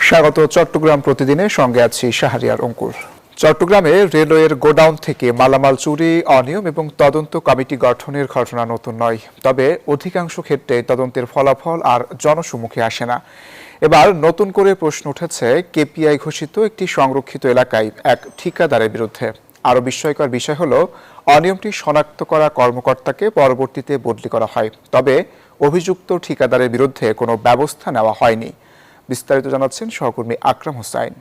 স্বাগত চট্টগ্রাম প্রতিদিনে, সঙ্গে আছি শাহরিয়ার অঙ্কুর। চট্টগ্রামে রেলওয়ের গোডাউন থেকে মালামাল চুরি, অনিয়ম এবং তদন্ত কমিটি গঠনের ঘটনা নতুন নয়। তবে অধিকাংশ ক্ষেত্রে তদন্তের ফলাফল আর জনসম্মুখে আসে না। এবার নতুন করে প্রশ্ন উঠেছে কেপিআই ঘোষিত একটি সংরক্ষিত এলাকায় এক ঠিকাদারের বিরুদ্ধে। আরও বিস্ময়কর বিষয় হলো, অনিয়মটি শনাক্ত করা কর্মকর্তাকে পরবর্তীতে বদলি করা হয়, তবে অভিযুক্ত ঠিকাদারের বিরুদ্ধে কোনো ব্যবস্থা নেওয়া হয়নি। বিস্তারিত জানাচ্ছেন সহকর্মী আকরাম হোসাইন।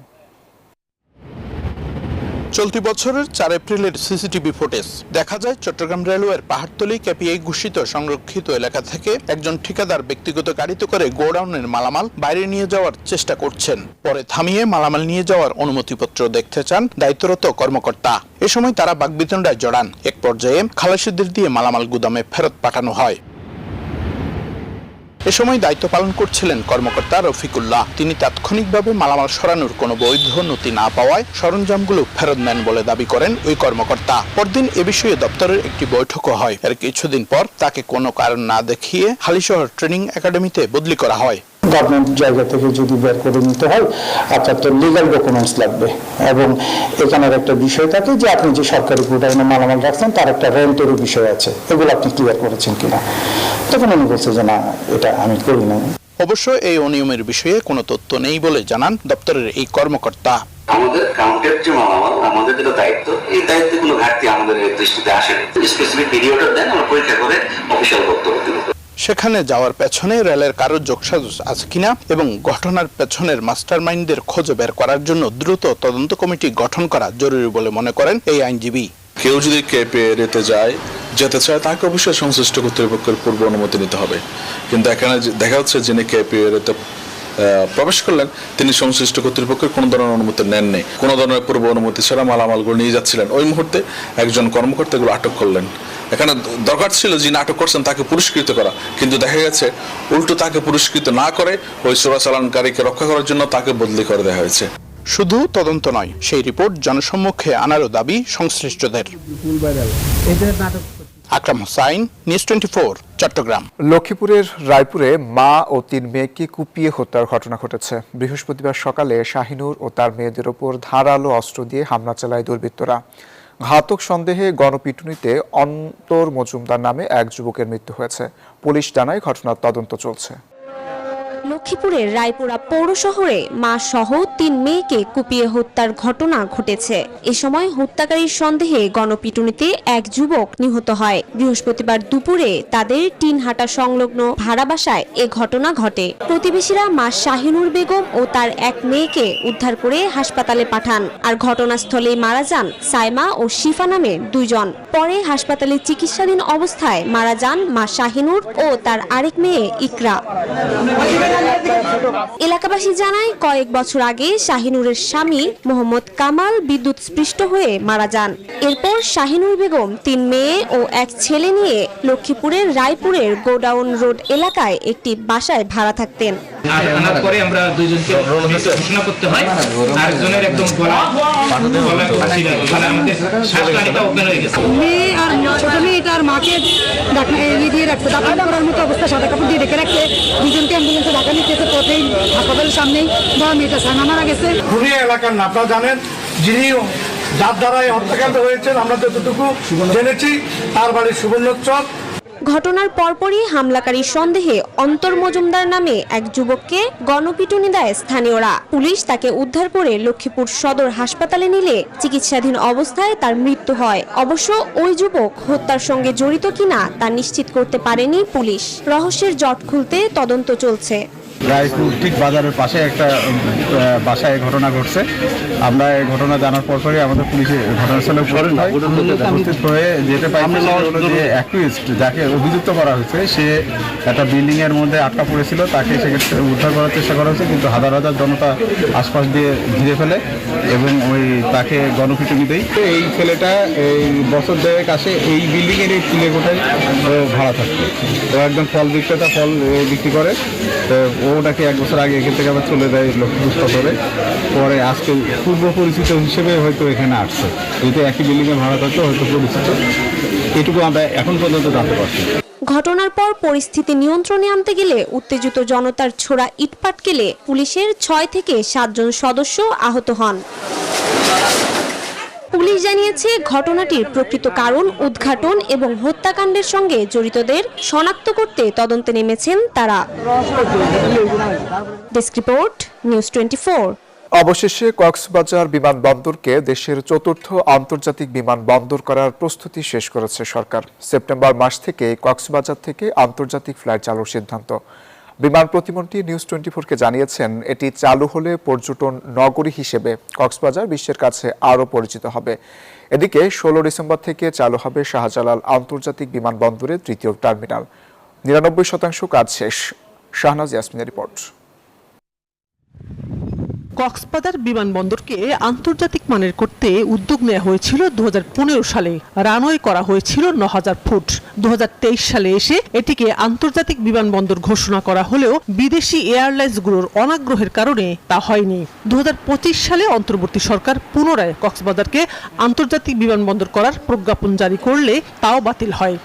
চলতি বছরের 4 এপ্রিলের সিসিটিভি ফুটেজ দেখা যায় চট্টগ্রাম রেলওয়ের পাহাড়তলী কেপিআই ঘোষিত সংরক্ষিত এলাকা থেকে একজন ঠিকাদার ব্যক্তিগত গাড়িতে করে গোডাউনের মালামাল বাইরে নিয়ে যাওয়ার চেষ্টা করছেন। পরে থামিয়ে মালামাল নিয়ে যাওয়ার অনুমতিপত্র দেখতে চান দায়িত্বরত কর্মকর্তা। এ সময় তারা বাকবিতণ্ডায় জড়ান। এক পর্যায়ে খালাসিদের দিয়ে মালামাল গুদামে ফেরত পাঠানো হয়। এ সময় দায়িত্ব পালন করছিলেন কর্মকর্তা রফিকুল্লাহ। তিনি তাৎক্ষণিকভাবে মালামাল সরানোর কোনো বৈধ নথি না পাওয়ায় সরঞ্জামগুলো ফেরত নেন বলে দাবি করেন ওই কর্মকর্তা। পরদিন এ বিষয়ে দপ্তরের একটি বৈঠকও হয়। এর কিছুদিন পর তাকে কোনো কারণ না দেখিয়ে হালিশহর ট্রেনিং একাডেমিতে বদলি করা হয়। গভর্নমেন্ট জায়গা থেকে যদি বের করে নিতে হয়, আপনার তো লিগাল ডকুমেন্টস লাগবে, এবং এখানের একটা বিষয় থাকে যে আপনি যে সরকারি গোডাউনে মালামাল রাখছেন তার একটা রেন্টেরও বিষয় আছে, এগুলো আপনি ক্লিয়ার করেছেন কিনা। তখন উনি বলছে যে না, এটা আমি করি না। অবশ্য এই অনিয়মের বিষয়ে কোনো তথ্য নেই বলে জানান দপ্তরের এই কর্মকর্তা। আমাদের কাউন্টের যে মালামাল, আমাদের যেটা দায়িত্ব, এই দায়িত্বে কোনো ঘাটতি আমাদের দৃষ্টিতে আসেনি। স্পেসিফিক পিরিয়ডের দেন, আমরা পরীক্ষা করে অফিসিয়াল বক্তব্য দিব। সেখানে যাওয়ার পেছনে রেলের কারো যোগসাজশ আছে কিনা এবং ঘটনার পেছনের মাস্টারমাইন্ডদের খোঁজ বের করার জন্য দ্রুত তদন্ত কমিটি গঠন করা জরুরি বলে মনে করেন এই আইনজীবী। কেউ যদি যেতে চায় তাকে অবশ্যই সংশ্লিষ্ট কর্তৃপক্ষের পূর্ব অনুমতি নিতে হবে। কিন্তু এখানে দেখা যাচ্ছে যিনি কেপিএতে প্রবেশ করলেন তিনি সংশ্লিষ্ট কর্তৃপক্ষের কোনো ধরনের অনুমতি নেননি। কোনো ধরনের পূর্ব অনুমতি ছাড়া মালামালগুলো নিয়ে যাচ্ছিলেন। ওই মুহূর্তে একজন কর্মকর্তা এগুলো আটক করলেন। এখানে দরকার ছিল যিনি আটক করছেন তাকে পুরস্কৃত করা, কিন্তু দেখা গেছে উল্টো তাকে পুরস্কৃত না করে ওই চোরাচালানকারীকে রক্ষা করার জন্য তাকে বদলি করে দেওয়া হয়েছে। শুধু তদন্ত নয়, সেই রিপোর্ট জনসম্মুখে আনারও দাবি সংশ্লিষ্টদের। আকরাম হোসাইন, নিউজ 24, চট্টগ্রাম। লক্ষ্মীপুরের রায়পুরে মা ও 3 মেয়েকে কুপিয়ে হত্যার ঘটনা ঘটেছে। বৃহস্পতিবার সকালে শাহিনুর ও তার মেয়েদের ওপর ধারালো অস্ত্র দিয়ে হামলা চালায় দুর্বৃত্তরা। ঘাতক সন্দেহে গণপিটুনিতে অন্তর মজুমদার নামে এক যুবকের মৃত্যু হয়েছে। পুলিশ জানায় ঘটনার তদন্ত চলছে। লক্ষ্মীপুরের রায়পুরা পৌর শহরে মা সহ 3 মেয়েকে কুপিয়ে হত্যার ঘটনা ঘটেছে। এ সময় হত্যাকারীর সন্দেহে গণপিটুনিতে এক যুবক নিহত হয়। বৃহস্পতিবার দুপুরে তাদের টিনহাটা সংলগ্ন ভাড়া বাসায় এ ঘটনা ঘটে। প্রতিবেশীরা মা শাহিনুর বেগম ও তার এক মেয়েকে উদ্ধার করে হাসপাতালে পাঠান। আর ঘটনাস্থলেই মারা যান সাইমা ও শিফা নামের 2 জন। পরে হাসপাতালে চিকিৎসাধীন অবস্থায় মারা যান মা শাহিনুর ও তার আরেক মেয়ে ইকরা। এলাকাবাসী জানায় কয়েক বছর আগে শাহিনুরের স্বামী মোহাম্মদ কামাল বিদ্যুৎ স্পৃষ্ট হয়ে মারা যান। এরপর শাহিনুর বেগম 3 মেয়ে ও এক ছেলে নিয়ে লক্ষ্মীপুরের রায়পুরের গোডাউন রোড এলাকায় একটি বাসায় ভাড়া থাকতেন। পরে আমরা 2 জনকে ঘোষণা করতে হয়। আরেকজনের একদম আমাদের শ্বাসনালীটা ওপেন হয়ে গেছে। মেয়ে আর ছোট মেয়েটার মাকে দিয়ে রাখতে, দাফন করার মতো অবস্থা, সাদা কাপড় দিয়ে ঢেকে রাখতে 2 জনকে অ্যাম্বুলেন্সে ঢাকা নিতেছে। পথেই হাসপাতালের সামনেই বড় মেয়েটা সাইমা মারা গেছে। খুনিয়া এলাকার না, আপনারা জানেন যিনি যার দ্বারাই হত্যাকাণ্ড হয়েছে আমরা যতটুকু জেনেছি তার বাড়ি সুবর্ণচক। ঘটনার পরপরই হামলাকারীর সন্দেহে অন্তর মজুমদার নামে এক যুবককে গণপিটুনি দেয় স্থানীয়রা। পুলিশ তাকে উদ্ধার করে লক্ষ্মীপুর সদর হাসপাতালে নিলে চিকিৎসাধীন অবস্থায় তার মৃত্যু হয়। অবশ্য ওই যুবক হত্যার সঙ্গে জড়িত কিনা তা নিশ্চিত করতে পারেনি পুলিশ। রহস্যের জট খুলতে তদন্ত চলছে। রায়পুর ঠিক বাজারের পাশে একটা বাসায় ঘটনা ঘটছে। আমরা এই ঘটনা জানার পরপরই আমাদের পুলিশে ঘটনাস্থলে উপস্থিত হয়ে যেতে পাইনি। যে অ্যাকিউজড যাকে অভিযুক্ত করা হয়েছে সে একটা বিল্ডিং এর মধ্যে আটকা পড়েছিল, তাকে সেক্ষেত্রে উদ্ধার করার চেষ্টা করা হয়েছে, কিন্তু হাজার হাজার জনতা আশপাশ দিয়ে ঘিরে ফেলে এবং তাকে গণপিটুনি দেয়। এই ছেলেটা এই বছর দেড়েক আসে এই বিল্ডিং এর এই চিলেকোঠায় ভাড়া থাকতো। ও একদম ফল বিক্রেতা, ফল বিক্রি করে। ওটাকে 1 বছর আগে এখান থেকে আবার চলে যায় লক্ষ্মীপুর সদরে। পরে আজকে পূর্ব পরিচিত হিসেবে হয়তো এখানে আসছে, যেহেতু একই বিল্ডিংয়ে ভাড়া থাকতো হয়তো পরিচিত। এটুকু আমরা এখন পর্যন্ত জানতে পারছি। ঘটনার পর পরিস্থিতি নিয়ন্ত্রণে আনতে গেলে উত্তেজিত জনতার ছোড়া ইটপাটকেলে পুলিশের 6 থেকে 7 জন সদস্য আহত হন। পুলিশ জানিয়েছে ঘটনাটির প্রকৃত কারণ উদ্ঘাটন এবং হত্যাকাণ্ডের সঙ্গে জড়িতদের শনাক্ত করতে তদন্তে নেমেছেন তারা। Desk report, news 24। অবশেষে কক্সবাজার বিমানবন্দরকে দেশের চতুর্থ আন্তর্জাতিক বিমানবন্দর করার প্রস্তুতি শেষ করেছে সরকার। সেপ্টেম্বর মাস থেকে কক্সবাজার থেকে আন্তর্জাতিক ফ্লাইট চালুর সিদ্ধান্ত। বিমান প্রতিমন্ত্রী নিউজ 24-কে জানিয়েছেন, এটি চালু হলে পর্যটন নগরী হিসেবে কক্সবাজার বিশ্বের কাছে আরও পরিচিত হবে। এদিকে 16 ডিসেম্বর থেকে চালু হবে শাহজালাল আন্তর্জাতিক বিমানবন্দরের তৃতীয় টার্মিনাল। 99% কাজ শেষ। শাহনাজ ইয়াসমিনের রিপোর্ট। কক্সবাজার বিমানবন্দরকে আন্তর্জাতিক মানের করতে উদ্যোগ নেওয়া হয়েছিল 2015 সালে। রানওয়ে করা হয়েছিল 9000 ফুট। 2023 সালে এসে এটিকে আন্তর্জাতিক বিমানবন্দর ঘোষণা করা হলেও বিদেশি এয়ারলাইন্সগুলোর অনাগ্রহের কারণে তা হয়নি। 2025 সালে অন্তর্বর্তী সরকার পুনরায় কক্সবাজারকে আন্তর্জাতিক বিমানবন্দর করার প্রজ্ঞাপন জারি করলে তাও বাতিল হয়।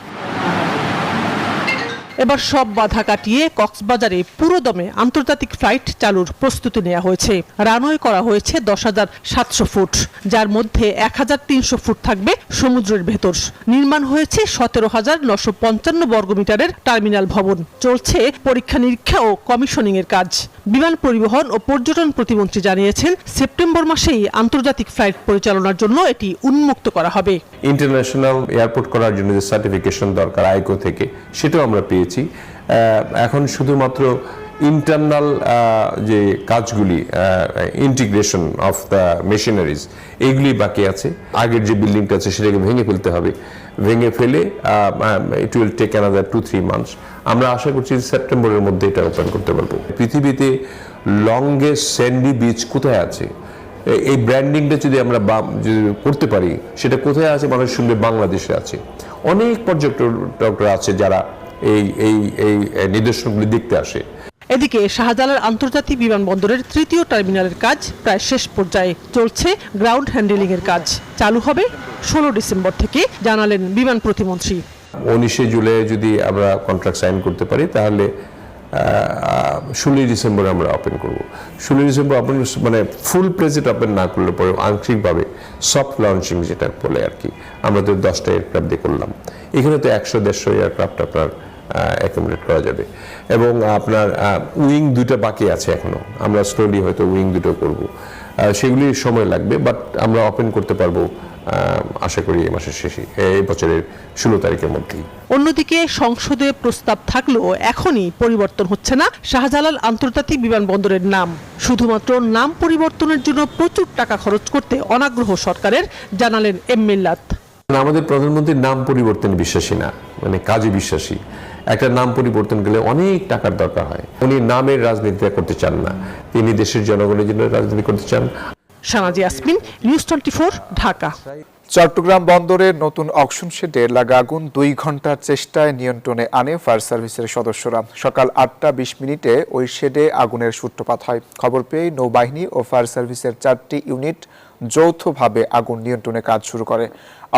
এবার সব বাধা কাটিয়ে কক্সবাজারে পুরোদমে আন্তর্জাতিক ফ্লাইট চালুর প্রস্তুতি নেওয়া হয়েছে। রানওয়ে করা হয়েছে 10,700 ফুট, যার মধ্যে 1,300 ফুট থাকবে সমুদ্রের ভেতর। নির্মাণ হয়েছে 17,955 বর্গমিটারের টার্মিনাল ভবন। চলছে পরীক্ষা নিরীক্ষা ও কমিশনিং এর কাজ। বিমান পরিবহন ও পর্যটন প্রতিমন্ত্রী জানিয়েছেন, সেপ্টেম্বর মাসেই আন্তর্জাতিক ফ্লাইট পরিচালনার জন্য এটি উন্মুক্ত করা হবে। ইন্টারন্যাশনাল এয়ারপোর্ট করার জন্য যে সার্টিফিকেশন দরকার আইকো থেকে, সেটাও আমরা পেয়েছি। এখন শুধুমাত্র ইন্টারনাল যে কাজগুলি, ইন্টিগ্রেশন অফ দ্য মেশিনারিজ, এইগুলি বাকি আছে। আগের যে বিল্ডিংটা আছে সেটাকে ভেঙে ফেলতে হবে। ভেঙে ফেলে it will take another 2-3 months. আমরা আশা করছি সেপ্টেম্বরের মধ্যে এটা ওপেন করতে পারবো। পৃথিবীতে লংগেস্ট স্যান্ডি বিচ কোথায় আছে, এই ব্র্যান্ডিংটা যদি আমরা করতে পারি, সেটা কোথায় আছে মানুষ শুনবে, বাংলাদেশে আছে। অনেক পর্যটকরা আছে যারা এই এই এই নিদর্শনগুলি দেখতে আসে। এদিকে শাহজালাল আন্তর্জাতিক বিমানবন্দরের তৃতীয় টার্মিনালের কাজ প্রায় শেষ পর্যায়ে। চলছে গ্রাউন্ড হ্যান্ডেলিং এর কাজ। চালু হবে 16 ডিসেম্বর থেকে, জানালেন বিমান প্রতিমন্ত্রী। 19 জুলাই যদি আমরা কন্ট্রাক্ট সাইন করতে পারি, তাহলে 16 ডিসেম্বর আমরা ওপেন করব। 16 ডিসেম্বর ওপেন মানে ফুল প্লেজেট ওপেন না করলে পরে আংশিকভাবে সফট লঞ্চিং যেটা বলে আর কি, আমরা তো 10টা এয়ারক্রাফট দিয়ে করলাম। এখানে তো 100-150 এয়ারক্রাফট আপনার অ্যাকোমোডেট করা যাবে। এবং আপনার উইং 2টা বাকি আছে এখনো, আমরা স্লোলি হয়তো উইং 2টো করব। সেগুলি সময় লাগবে, বাট আমরা ওপেন করতে পারবো আশা করি এই মাসের শেষে, এই বছরের 16 তারিখের মধ্যেই। অন্যদিকে সংসদে প্রস্তাব থাকলেও এখনই পরিবর্তন হচ্ছে না শাহজালাল আন্তর্জাতিক বিমানবন্দরের নাম। শুধুমাত্র নাম পরিবর্তনের জন্য প্রচুর টাকা খরচ করতে অনাগ্রহ সরকারের, জানালেন এম মিল্লাত। আমাদের প্রধানমন্ত্রীর নাম পরিবর্তনে বিশ্বাসী না, মানে কাজে বিশ্বাসী। একটা নাম পরিবর্তন গেলে অনেক টাকার দরকার হয়। উনি নামের রাজনীতি করতে চান না, তিনি দেশের জনগণের জন্য রাজনীতি করতে চান। শাহনাজ ইয়াসমিন, নিউজ 24, ঢাকা। চট্টগ্রাম বন্দরের নতুন অকশন শেডে লাগা আগুন 2 ঘন্টার চেষ্টায় নিয়ন্ত্রণে আনে ফায়ার সার্ভিসের সদস্যরা। সকাল 8:20 ওই শেডে আগুনের সূত্রপাত হয়। খবর পেয়ে নৌবাহিনী ও ফায়ার সার্ভিসের 4টি ইউনিট যৌথভাবে আগুন নিয়ন্ত্রণে কাজ শুরু করে।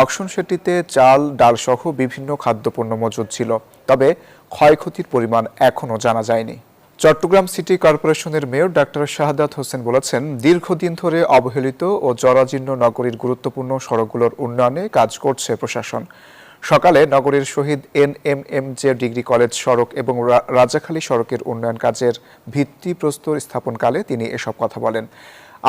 অকশন শেডটিতে চাল, ডাল সহ বিভিন্ন খাদ্যপণ্য মজুদ ছিল, তবে ক্ষয়ক্ষতির পরিমাণ এখনও জানা যায়নি। চট্টগ্রাম সিটি কর্পোরেশনের মেয়র ডাক্তার শাহাদাত হোসেন বলেছেন, দীর্ঘদিন ধরে অবহেলিত ও জরাজীর্ণ নগরীর গুরুত্বপূর্ণ সড়কগুলোর উন্নয়নে কাজ করছে প্রশাসন। সকালে নগরীর শহীদ NMMJ ডিগ্রি কলেজ সড়ক এবং রাজাখালী সড়কের উন্নয়ন কাজের ভিত্তিপ্রস্তর স্থাপনকালে তিনি এসব কথা বলেন।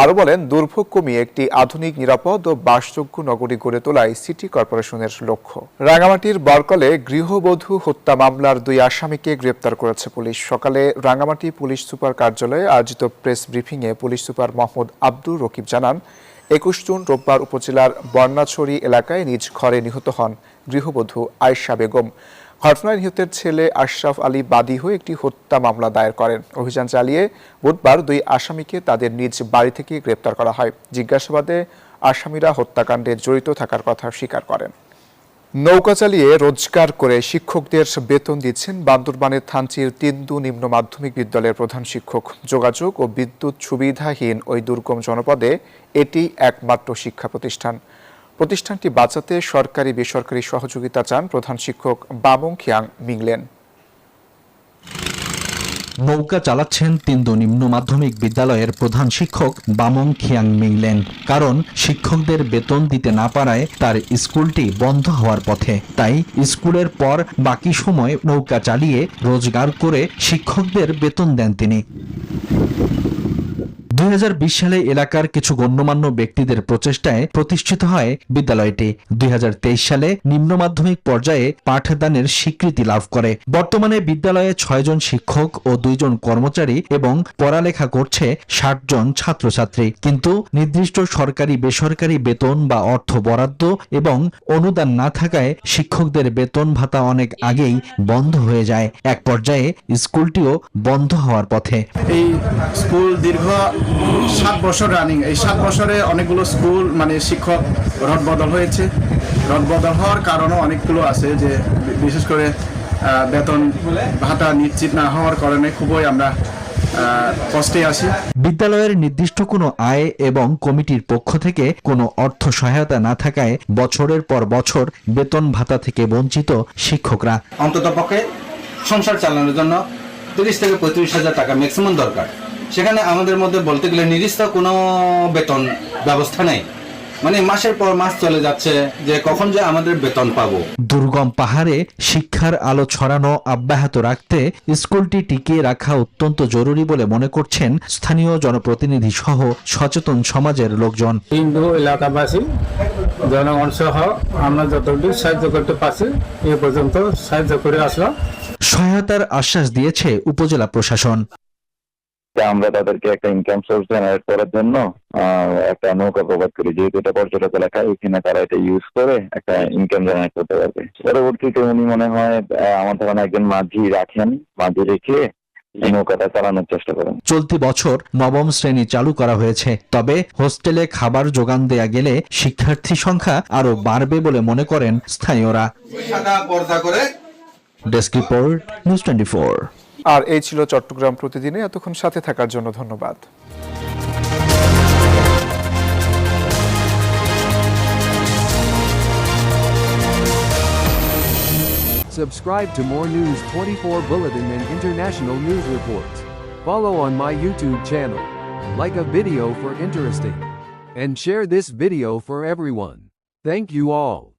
আরও বলেন, দুর্ভোগ কমিয়ে একটি আধুনিক, নিরাপদ ও বাসযোগ্য নগরী গড়ে তোলাই সিটি কর্পোরেশনের লক্ষ্য। রাঙামাটির বরকলে গৃহবধূ হত্যা মামলার 2 আসামিকে গ্রেপ্তার করেছে পুলিশ। সকালে রাঙামাটি পুলিশ সুপার কার্যালয়ে আয়োজিত প্রেস ব্রিফিংয়ে পুলিশ সুপার মোহাম্মদ আব্দুর রকিব জানান, 21 জুন রোববার উপজেলার বর্ণাছড়ি এলাকায় নিজ ঘরে নিহত হন গৃহবধূ আয়েশা বেগম। ঘটনায় নিহতের ছেলে আশরাফ আলী বাদী হয়ে একটি হত্যা মামলা দায়ের করেন। অভিযান চালিয়ে বুধবার 2 আসামিকে তাদের নিজ বাড়ি থেকে গ্রেপ্তার করা হয়। জিজ্ঞাসাবাদে আসামিরা হত্যাকাণ্ডে জড়িত থাকার কথা স্বীকার করেন। নৌকা চালিয়ে রোজগার করে শিক্ষকদের বেতন দিচ্ছেন বান্দরবানের থানচির তিন্দু নিম্ন মাধ্যমিক বিদ্যালয়ের প্রধান শিক্ষক। যোগাযোগ ও বিদ্যুৎ সুবিধাহীন ওই দুর্গম জনপদে এটি একমাত্র শিক্ষা প্রতিষ্ঠান। প্রতিষ্ঠানটি বাঁচাতে সরকারি বেসরকারি সহযোগিতা চান প্রধান শিক্ষক বামং খিয়াং মিংলেন। নৌকা চালাচ্ছেন তিন্দু নিম্ন মাধ্যমিক বিদ্যালয়ের প্রধান শিক্ষক বামং খিয়াং মিংলেন। কারণ শিক্ষকদের বেতন দিতে না পারায় তার স্কুলটি বন্ধ হওয়ার পথে। তাই স্কুলের পর বাকি সময় নৌকা চালিয়ে রোজগার করে শিক্ষকদের বেতন দেন তিনি। 2020 সালে এলাকার কিছু গণ্যমান্য ব্যক্তিদের প্রচেষ্টায় প্রতিষ্ঠিত হয় বিদ্যালয়টি। 2023 সালে নিম্ন মাধ্যমিক পর্যায়ে পাঠদানের স্বীকৃতি লাভ করে। বর্তমানে বিদ্যালয়ে 6 জন শিক্ষক ও 2 জন কর্মচারী এবং পড়ালেখা করছে 60 জন ছাত্রছাত্রী। কিন্তু নির্দিষ্ট সরকারি বেসরকারি বেতন বা অর্থ বরাদ্দ এবং অনুদান না থাকায় শিক্ষকদের বেতন ভাতা অনেক আগেই বন্ধ হয়ে যায়। এক পর্যায়ে স্কুলটিও বন্ধ হওয়ার পথে। এই স্কুল দীর্ঘ 7 বছর রানিং। এই 7 বছরে অনেকগুলো স্কুল শিক্ষক রদবদল হয়েছে। রদবদল হওয়ার কারণও অনেকগুলো আছে, যে বিশেষ করে বেতন ভাতা নিশ্চিত না হওয়ার কারণে খুবই আমরা কষ্টে আছি। বিদ্যালয়ের নির্দিষ্ট কোনো আয় এবং কমিটির পক্ষ থেকে কোনো অর্থ সহায়তা না থাকায় বছরের পর বছর বেতন ভাতা থেকে বঞ্চিত শিক্ষকরা। অন্ততপক্ষে সংসার চালানোর জন্য 30 থেকে 35 হাজার টাকা ম্যাক্সিমাম দরকার। সেখানে আমাদের মধ্যে বলতে গেলে নির্দিষ্ট কোনো বেতন ব্যবস্থা নেই। মাসের পর মাস চলে যাচ্ছে, যে কখন যে আমাদের বেতন পাবো। দুর্গম পাহাড়ে শিক্ষার আলো ছড়ানো অব্যাহত রাখতে স্কুলটি টিকিয়ে রাখা অত্যন্ত জরুরি বলে মনে করছেন স্থানীয় জনপ্রতিনিধি সহ সচেতন সমাজের লোকজন। হিন্দু এলাকাবাসী জনগণ সহ আমরা যতটুকু সাহায্য করতে পারছি এ পর্যন্ত সাহায্য করে আসলাম। সহায়তার আশ্বাস দিয়েছে উপজেলা প্রশাসন। আমরা তাদেরকে একটা ইনকাম সোর্স জেনারেট করার জন্য একটা নৌকা প্রোভাইড করি, যেহেতু এটা পর্যটক এলাকা, এখানে তারা এটা ইউজ করে একটা ইনকাম জেনারেট করতে পারবে। পরবর্তীতে উনি মনে হয় আমার ধারণা একজন মাঝি রাখেন, মাঝি রেখে নৌকাটা চালানোর চেষ্টা করেন। চলতি বছর 9ম শ্রেণী চালু করা হয়েছে। তবে হোস্টেলে খাবার যোগান দেয়া গেলে শিক্ষার্থী সংখ্যা আরো বাড়বে বলে মনে করেন স্থানীয়রা। Desk report, news 24। আর এই ছিল চট্টগ্রাম প্রতিদিনে। এতক্ষণ সাথে থাকার জন্য ধন্যবাদ। Subscribe to more News 24 Bulletin and international news reports. Follow on my YouTube channel. Like a video for interesting. And share this video for everyone. Thank you all.